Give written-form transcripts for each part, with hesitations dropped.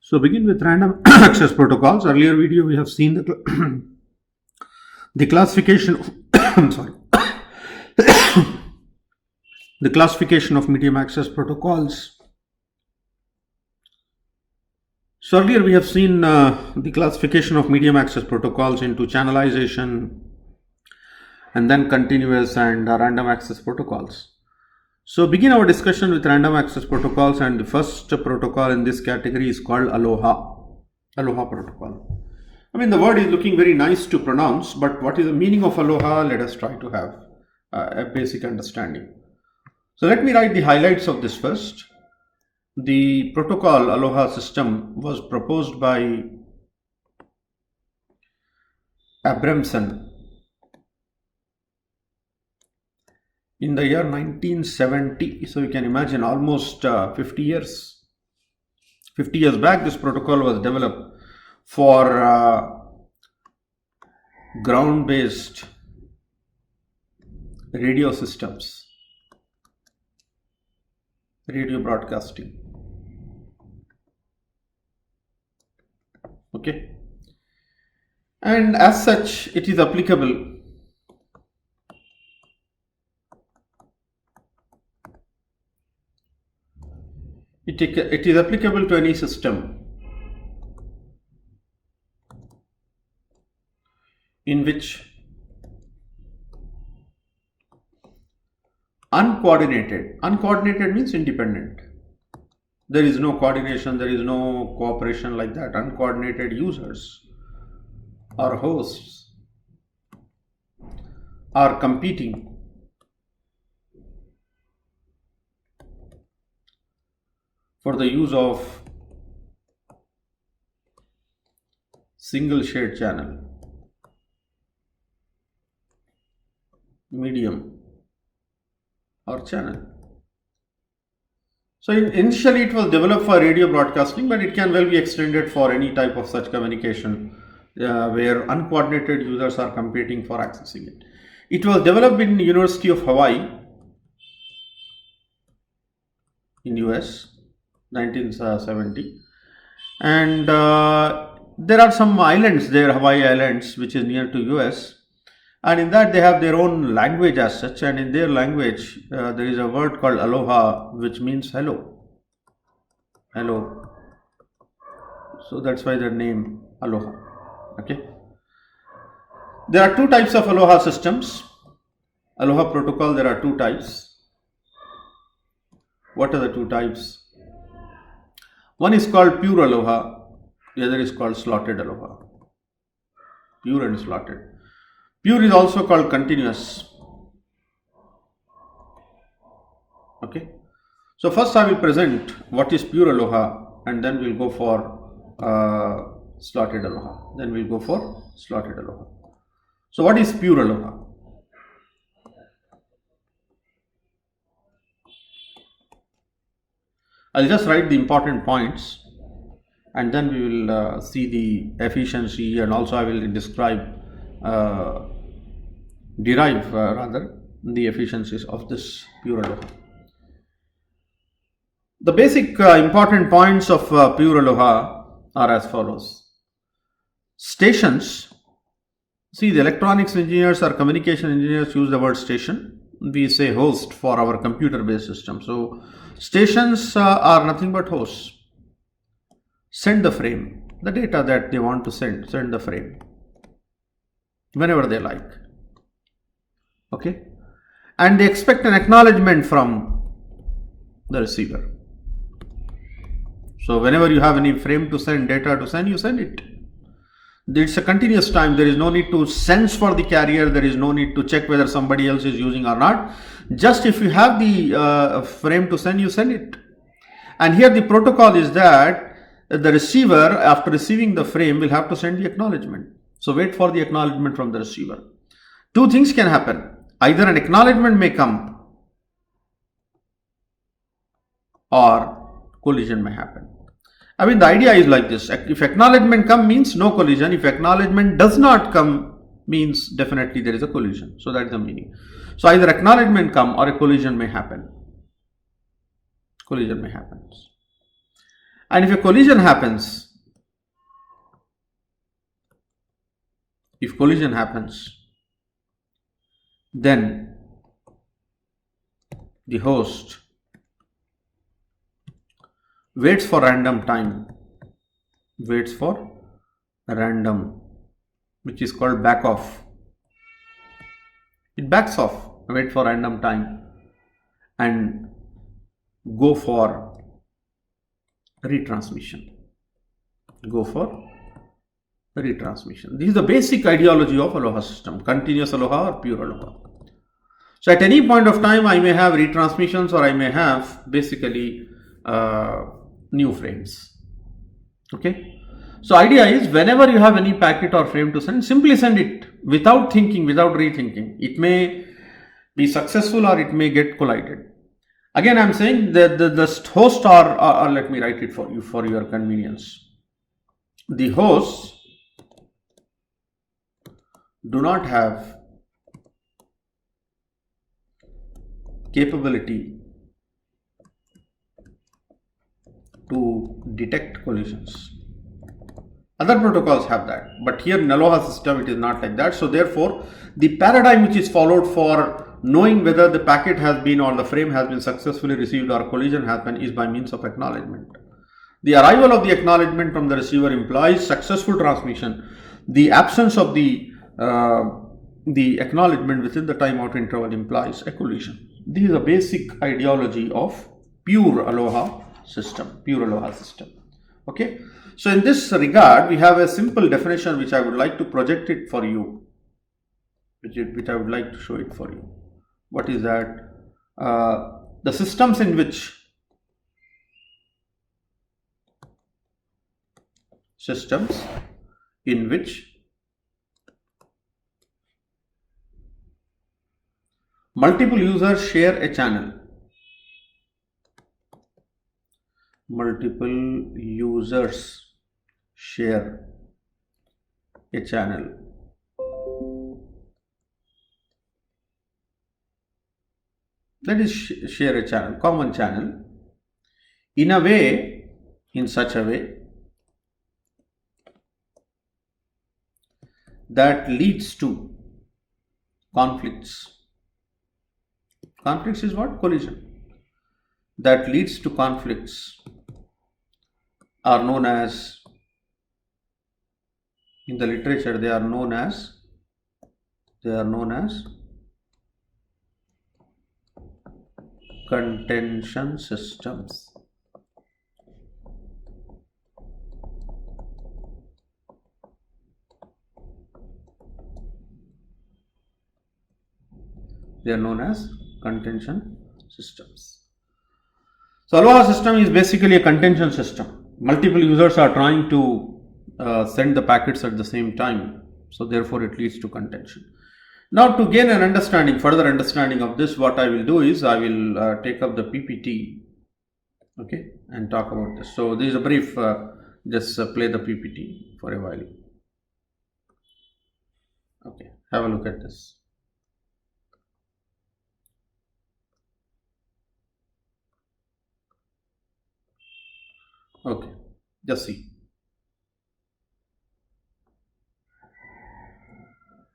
So begin with random access protocols. Earlier video we have seen the classification of I'm sorry the classification of medium access protocols. So earlier we have seen the classification of medium access protocols into channelization and then continuous and random access protocols. So begin our discussion with random access protocols, and the first protocol in this category is called Aloha protocol. I mean, the word is looking very nice to pronounce, but what is the meaning of Aloha? Let us try to have a basic understanding. So let me write the highlights of this first. The protocol Aloha system was proposed by Abramson in the year 1970. So you can imagine almost 50 years. 50 years back, this protocol was developed for ground-based radio systems, radio broadcasting. Okay. And as such, it is applicable It is applicable to any system in which uncoordinated means independent. There is no coordination, there is no cooperation like that. Uncoordinated users or hosts are competing for the use of single shared channel, medium or channel. So initially it was developed for radio broadcasting, but it can well be extended for any type of such communication where uncoordinated users are competing for accessing it. It was developed in University of Hawaii in US. 1970, and there are some islands there, Hawaii Islands, which is near to US, and in that they have their own language as such, and in their language there is a word called Aloha, which means hello. So that's why their name Aloha. Okay. There are two types of Aloha systems. Aloha protocol, there are two types. What are the two types? One is called pure Aloha, the other is called slotted Aloha. Pure and slotted. Pure is also called continuous. Okay. So first I will present what is pure Aloha, and then we'll go for slotted Aloha. So what is pure Aloha? I'll just write the important points, and then we will see the efficiency, and also I will derive the efficiencies of this pure Aloha. The basic important points of pure Aloha are as follows. Stations. See, the electronics engineers or communication engineers use the word station. We say host for our computer-based system. So stations are nothing but hosts. Send the frame, the data that they want to send the frame whenever they like. Okay, and they expect an acknowledgement from the receiver. So whenever you have any frame to send, data to send, you send it. It's a continuous time. There is no need to sense for the carrier. There is no need to check whether somebody else is using or not. Just if you have the frame to send, you send it. And here the protocol is that the receiver, after receiving the frame, will have to send the acknowledgement. So wait for the acknowledgement from the receiver. Two things can happen. Either an acknowledgement may come or collision may happen. I mean, the idea is like this. If acknowledgement come means no collision. If acknowledgement does not come means definitely there is a collision. So that is the meaning. So either acknowledgement come or a collision may happen. And if a collision happens, then the host waits for random time, which is called back off. It backs off, wait for random time, and go for retransmission. This is the basic ideology of Aloha system, continuous Aloha or pure Aloha. So at any point of time, I may have retransmissions, or I may have basically new frames. Okay. So idea is, whenever you have any packet or frame to send, simply send it without thinking, without rethinking. It may be successful or it may get collided. Again, I'm saying that the host or let me write it for you for your convenience. The hosts do not have capability to detect collisions. Other protocols have that, but here in Aloha system it is not like that. So therefore, the paradigm which is followed for knowing whether the packet has been or the frame has been successfully received or collision happened is by means of acknowledgement. The arrival of the acknowledgement from the receiver implies successful transmission. The absence of the acknowledgement within the timeout interval implies a collision. This is a basic ideology of pure Aloha system. Okay. So in this regard, we have a simple definition which I would like to project it for you, which I would like to show it for you. What is that? The systems in which multiple users share a channel. That is, share a channel, common channel, in such a way that leads to conflicts. Conflicts is what? Collision. That leads to conflicts are known as, in the literature, they are known as contention systems. They are known as contention systems. So Aloha system is basically a contention system. Multiple users are trying to send the packets at the same time. So therefore it leads to contention. Now, to gain an further understanding of this, what I will do is I will take up the PPT, okay, and talk about this. So this is a brief, just play the PPT for a while. Okay, have a look at this. Okay, just see.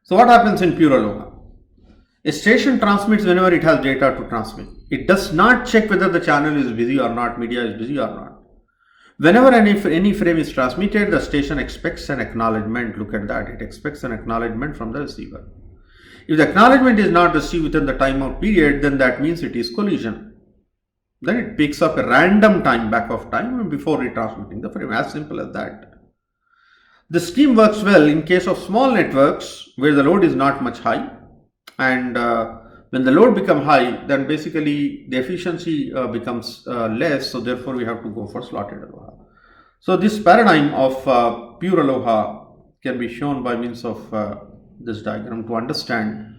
So what happens in pure Aloha? A station transmits whenever it has data to transmit. It does not check whether the channel is busy or not, media is busy or not. Whenever any frame is transmitted, the station expects an acknowledgement. Look at that, it expects an acknowledgement from the receiver. If the acknowledgement is not received within the timeout period, then that means it is collision. Then it picks up a random time, back of time, before retransmitting the frame. As simple as that. The scheme works well in case of small networks where the load is not much high, and when the load becomes high, then basically the efficiency becomes less, so therefore we have to go for slotted Aloha. So this paradigm of pure Aloha can be shown by means of this diagram to understand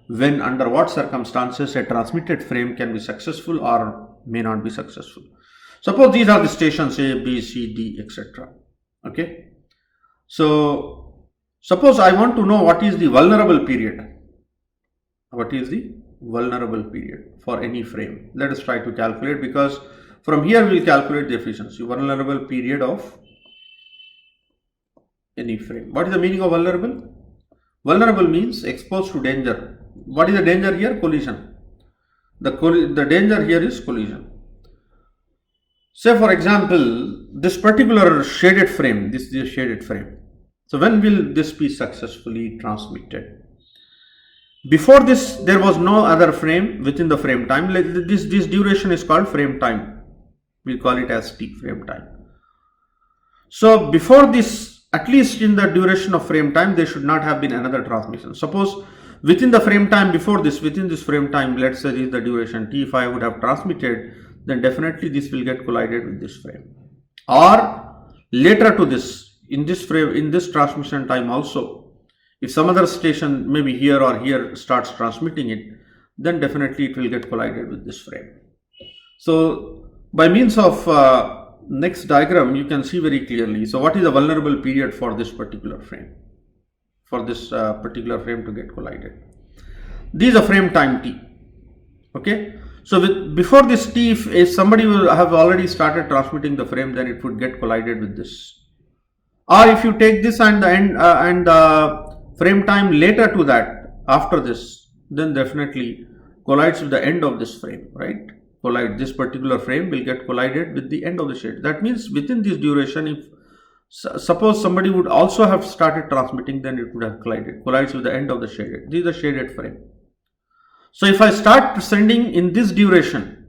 when, under what circumstances, a transmitted frame can be successful or may not be successful. Suppose these are the stations A, B, C, D, etc. Okay. So suppose I want to know what is the vulnerable period. What is the vulnerable period for any frame? Let us try to calculate, because From here we will calculate the efficiency, vulnerable period of any frame. What is the meaning of vulnerable? Vulnerable means exposed to danger. What is the danger here? Collision. The danger here is collision. Say for example, this particular shaded frame, this is a shaded frame. So when will this be successfully transmitted? Before this, there was no other frame within the frame time. This duration is called frame time. We call it as T, frame time. So before this, at least in the duration of frame time, there should not have been another transmission. Suppose within the frame time before this, within this frame time, let's say is the duration T, if I would have transmitted, then definitely this will get collided with this frame. Or later to this, in this frame, in this transmission time also, if some other station maybe here or here starts transmitting it, then definitely it will get collided with this frame. So by means of next diagram, you can see very clearly. So what is the vulnerable period for this particular frame? For this particular frame to get collided. This is a frame time T. Okay. So before this T, if somebody will have already started transmitting the frame, then it would get collided with this. Or if you take this and the end frame time later to that, after this, then definitely collides with the end of this frame, right? This particular frame will get collided with the end of the shade. That means within this duration, if suppose somebody would also have started transmitting, then it would have collides with the end of the shaded. This is the shaded frame. So if I start sending in this duration,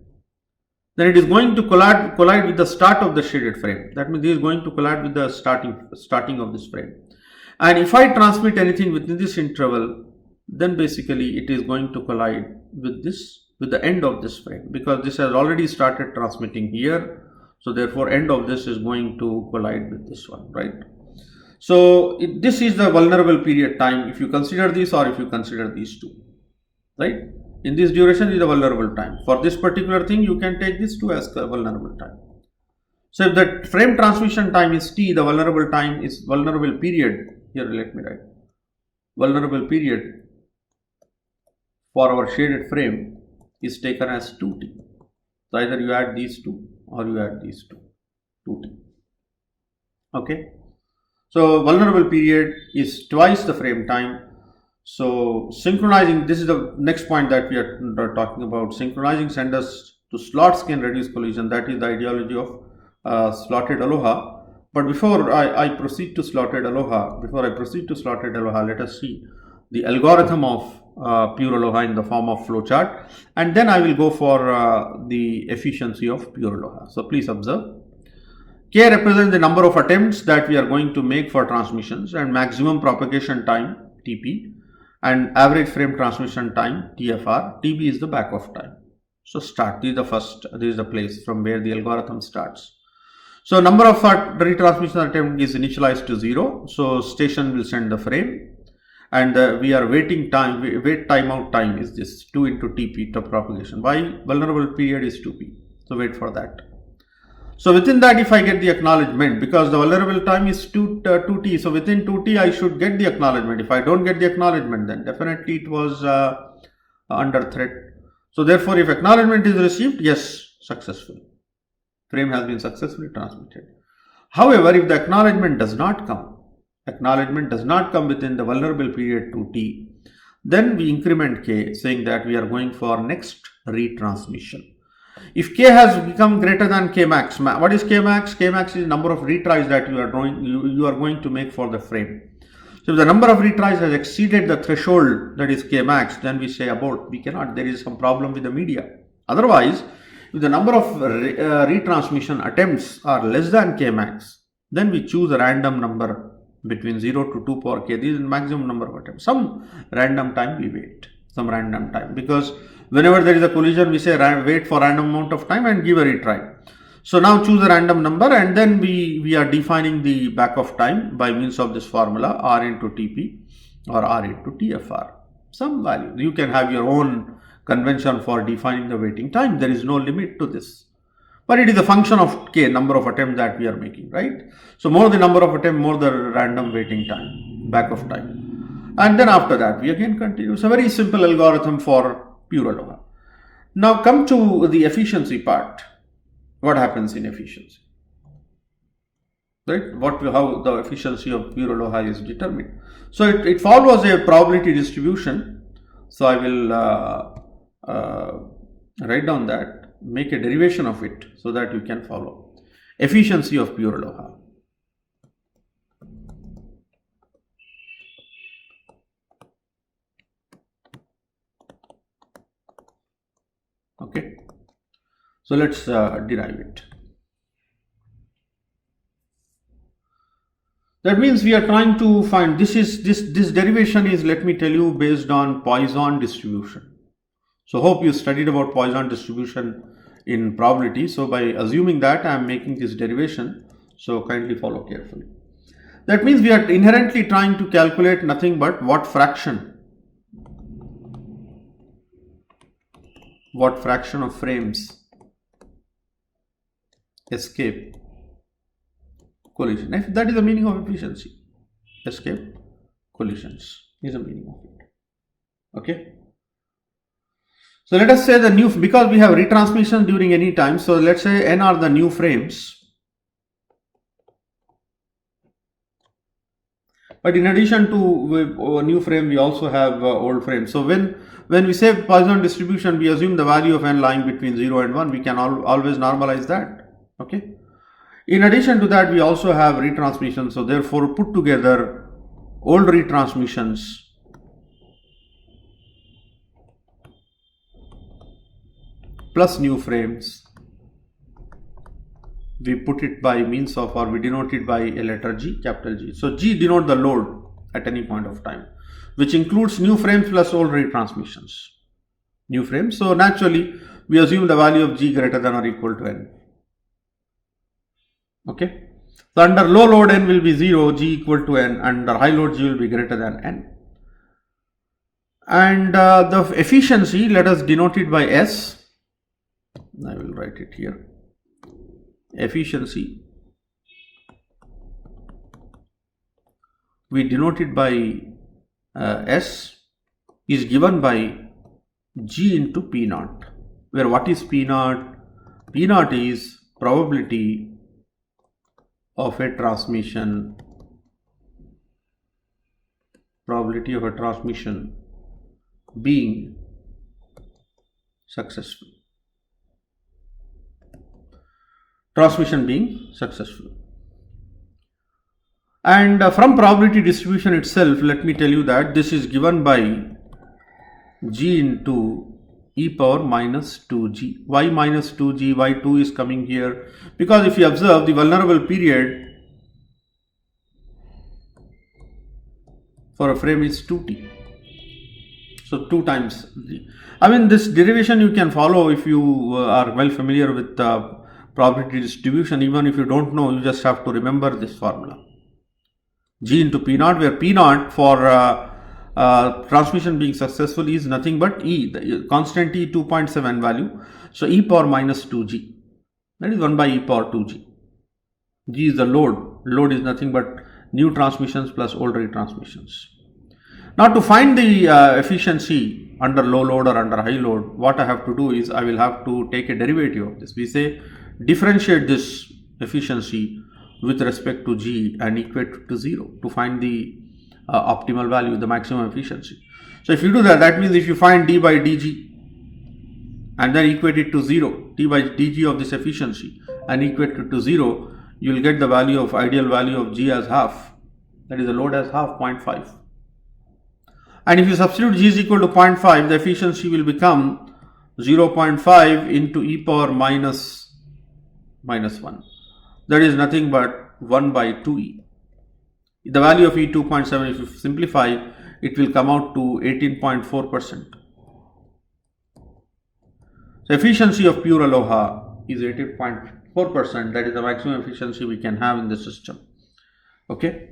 then it is going to collide with the start of the shaded frame. That means this is going to collide with the starting of this frame. And if I transmit anything within this interval, then basically it is going to collide with the end of this frame, because this has already started transmitting here. So therefore end of this is going to collide with this one, right? So this is the vulnerable period time if you consider this, or if you consider these two, right? In this duration is the vulnerable time. For this particular thing, you can take this two as vulnerable time. So if the frame transmission time is T, the vulnerable time is vulnerable period. Here let me write vulnerable period for our shaded frame is taken as 2T. So either you add these two or you add these two, 2T. Okay. So vulnerable period is twice the frame time. So synchronizing, this is the next point that we are talking about. Synchronizing senders to slots can reduce collision. That is the ideology of slotted aloha. But before I proceed to slotted aloha, let us see the algorithm of pure aloha in the form of flowchart, and then I will go for the efficiency of pure aloha. So please observe. K represents the number of attempts that we are going to make for transmissions, and maximum propagation time TP, and average frame transmission time TFR. TB is the backoff time. So start. This is the place from where the algorithm starts. So number of retransmission attempt is initialized to 0. So station will send the frame, and we are waiting time. Wait timeout time is this 2 into TP to propagation. Why? Vulnerable period is 2P. So wait for that. So within that, if I get the acknowledgement, because the vulnerable time is 2T, so within 2T I should get the acknowledgement. If I don't get the acknowledgement, then definitely it was under threat. So therefore, if acknowledgement is received, yes, successful. Frame has been successfully transmitted. However, if the acknowledgement does not come within the vulnerable period 2T, then we increment K, saying that we are going for next retransmission. If K has become greater than K max, what is K max? K max is the number of retries that you are going to make for the frame. So if the number of retries has exceeded the threshold, that is K max, then we say abort. We cannot. There is some problem with the media. Otherwise, if the number of retransmission attempts are less than K max, then we choose a random number between 0 to 2 power K. This is the maximum number of attempts. Some random time we wait. Some random time, because whenever there is a collision, we say wait for random amount of time and give a retry. So now choose a random number, and then we are defining the backoff time by means of this formula R into TP or R into TFR. Some value. You can have your own convention for defining the waiting time. There is no limit to this, but it is a function of K, number of attempts that we are making, right? So more the number of attempts, more the random waiting time, backoff time, and then after that we again continue. It's a very simple algorithm for pure aloha. Now come to the efficiency part. what happens in efficiency, right? How the efficiency of pure aloha is determined. So it follows a probability distribution. So I will write down that, make a derivation of it so that you can follow. Efficiency of pure aloha. Okay, so let's derive it. That means we are trying to find, this derivation is, let me tell you, based on Poisson distribution. So hope you studied about Poisson distribution in probability. So by assuming that, I am making this derivation. So kindly follow carefully. That means we are inherently trying to calculate nothing but what fraction of frames escape collision. If that is the meaning of efficiency, escape collisions is the meaning of it. Okay. So let us say because we have retransmission during any time. So let's say n are the new frames. But in addition to new frame, we also have old frame. So when we say Poisson distribution, we assume the value of n lying between 0 and 1. We can always normalize that. Okay. In addition to that, we also have retransmission. So therefore, put together old retransmissions plus new frames. We put it by means of, or we denote it by a letter G, capital G. So G denote the load at any point of time, which includes new frames plus old retransmissions. New frames. So naturally, we assume the value of G greater than or equal to N. Okay. So under low load N will be 0, G equal to N. Under high load G will be greater than N. And the efficiency, let us denote it by S. I will write it here. Efficiency, we denote it by S, is given by G into P naught, where what is P naught? P naught is probability of a transmission, being successful. And from probability distribution itself, let me tell you that this is given by G into e power minus 2G. Why minus 2G? Why 2 is coming here? Because if you observe, the vulnerable period for a frame is 2T. So 2 times G. I mean, this derivation you can follow if you are well familiar with probability distribution. Even if you don't know, you just have to remember this formula. G into P naught, where P naught for transmission being successful is nothing but E, the constant E 2.7 value. So e power minus 2G, that is 1 by e power 2G. G is the load. Load is nothing but new transmissions plus old retransmissions. Now to find the efficiency under low load or under high load, what I have to do is I will have to take a derivative of this. We say differentiate this efficiency with respect to G and equate it to 0 to find the optimal value, the maximum efficiency. So if you do that, that means if you find d by dg and then equate it to 0, d by dg of this efficiency and equate it to 0, you will get the value of ideal value of G as half, that is the load as half, 0.5. And if you substitute G is equal to 0.5, the efficiency will become 0.5 into e power minus 1. That is nothing but 1 by 2e. The value of E 2.7, if you simplify, it will come out to 18.4%. So efficiency of pure aloha is 18.4%. That is the maximum efficiency we can have in the system. Okay.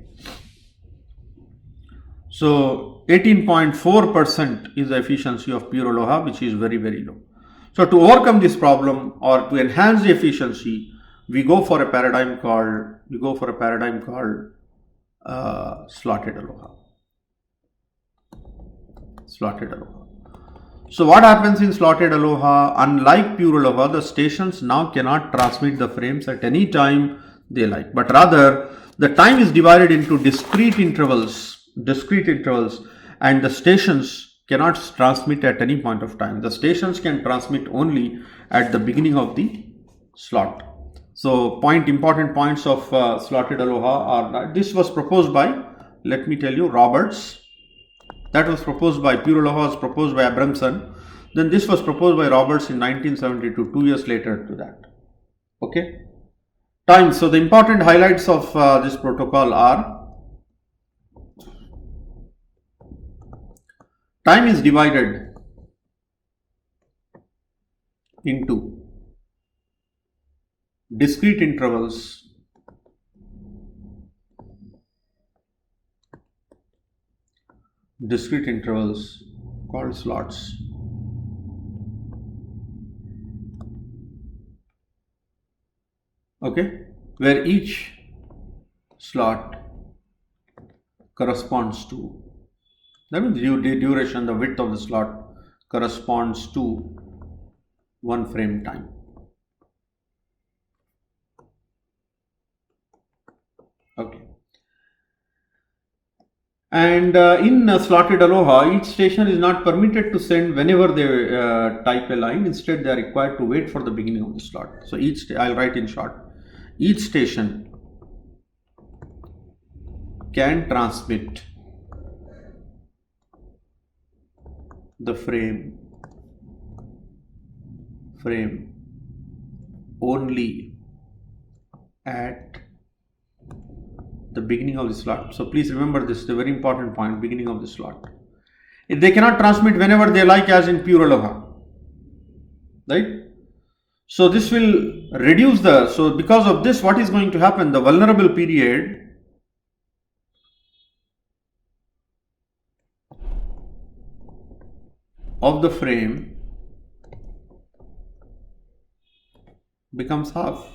So 18.4% is the efficiency of pure aloha, which is very, very low. So to overcome this problem or to enhance the efficiency, we go for a paradigm called slotted aloha. So what happens in slotted aloha? Unlike pure aloha, the stations now cannot transmit the frames at any time they like, but rather the time is divided into discrete intervals, and the stations cannot transmit at any point of time. The stations can transmit only at the beginning of the slot. So important points of slotted aloha are that this was proposed by, let me tell you, Roberts. That was proposed by pure aloha, was proposed by Abramson. Then this was proposed by Roberts in 1972, 2 years later to that. Okay. Time. So the important highlights of this protocol are: time is divided into discrete intervals, called slots. Okay, where each slot corresponds to, that means the duration, the width of the slot corresponds to 1 frame time. Okay. And in slotted aloha, each station is not permitted to send whenever they type a line. Instead, they are required to wait for the beginning of the slot. So I'll write in short. Each station can transmit the frame only at the beginning of the slot. So please remember this, the very important point, beginning of the slot. If they cannot transmit whenever they like, as in pure aloha, right? So this will reduce so because of this, what is going to happen? The vulnerable period of the frame becomes half.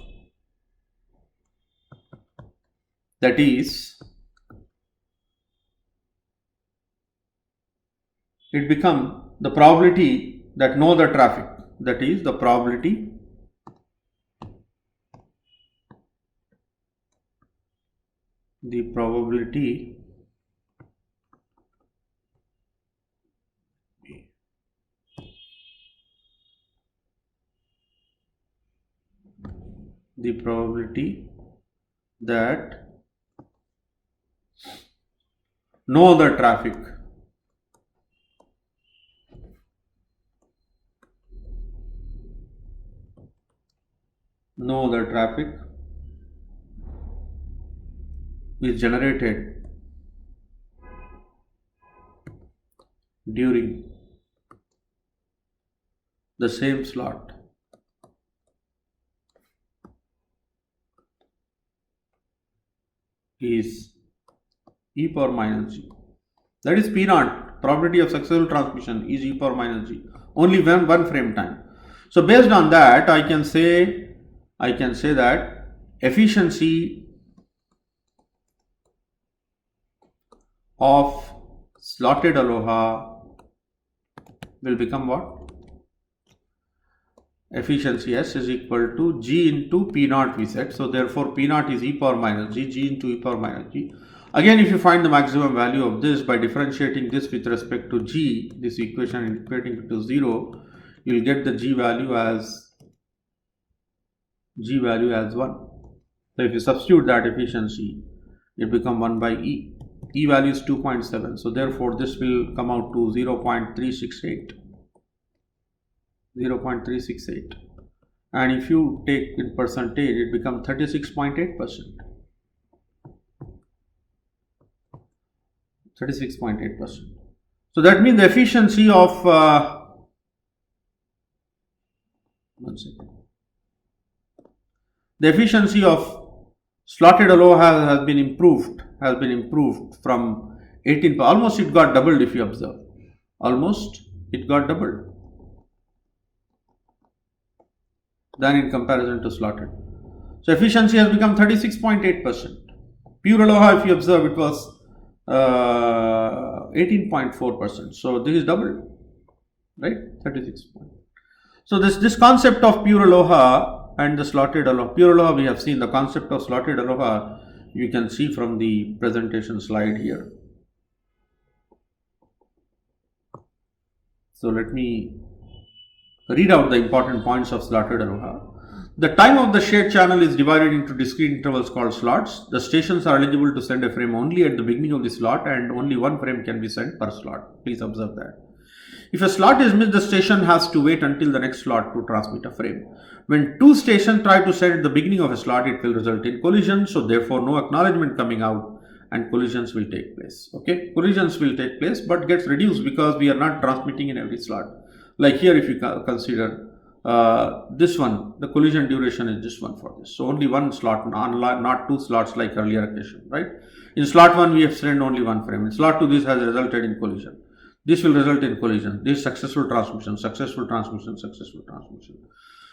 That is, it becomes the probability that no other traffic, that is the probability that no other traffic is generated during the same slot is e power minus g. That is P naught, probability of successful transmission is e power minus g, only when 1 frame time. So based on that, I can say that efficiency of slotted aloha will become what? Efficiency S is equal to G into P naught we said. So therefore P naught is e power minus G, G into e power minus G. Again, if you find the maximum value of this by differentiating this with respect to G, this equation equating to 0, you will get the G value as 1. So if you substitute that efficiency, it becomes 1 by E. E value is 2.7. So therefore this will come out to 0.368. And if you take in percentage, it becomes 36.8%. 36.8%. So that means the efficiency of the efficiency of slotted aloha has been improved from 18, almost it got doubled if you observe. Almost it got doubled than in comparison to slotted. So efficiency has become 36.8%. Pure aloha, if you observe, it was 18.4%. So this is doubled. right? 36 points. So this concept of pure aloha and the slotted aloha, pure aloha we have seen, the concept of slotted aloha you can see from the presentation slide here. So let me read out the important points of slotted aloha. The time of the shared channel is divided into discrete intervals called slots. The stations are eligible to send a frame only at the beginning of the slot, and only one frame can be sent per slot. Please observe that. If a slot is missed, the station has to wait until the next slot to transmit a frame. When two stations try to send at the beginning of a slot, it will result in collision. So therefore, no acknowledgement coming out and collisions will take place. Okay, collisions will take place, but gets reduced because we are not transmitting in every slot. Like here, if you consider this one, the collision duration is this one for this. So only one slot, not two slots like earlier occasion, right? In slot 1, we have sent only one frame. In slot 2, this has resulted in collision. This will result in collision. This successful transmission, successful transmission, successful transmission.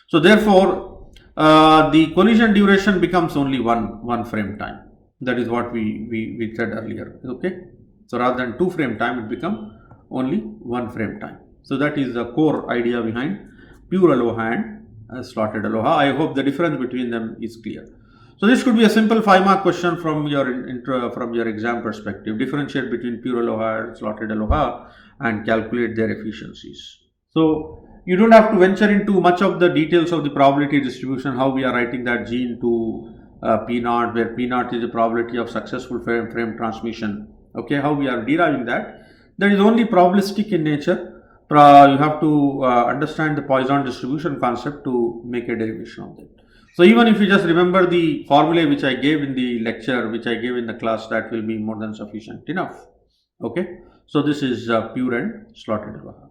So therefore, the collision duration becomes only one frame time. That is what we said earlier. Okay. So rather than 2 frame time, it becomes only 1 frame time. So that is the core idea behind pure aloha and slotted aloha. I hope the difference between them is clear. So this could be a simple 5-mark question from your exam perspective. Differentiate between pure aloha and slotted aloha and calculate their efficiencies. So you don't have to venture into much of the details of the probability distribution, how we are writing that G into P naught, where P naught is the probability of successful frame transmission. Okay, how we are deriving that. That is only probabilistic in nature. You have to understand the Poisson distribution concept to make a derivation of that. So even if you just remember the formulae which I gave in the lecture, which I gave in the class, that will be more than sufficient enough. Okay, so this is pure and slotted aloha.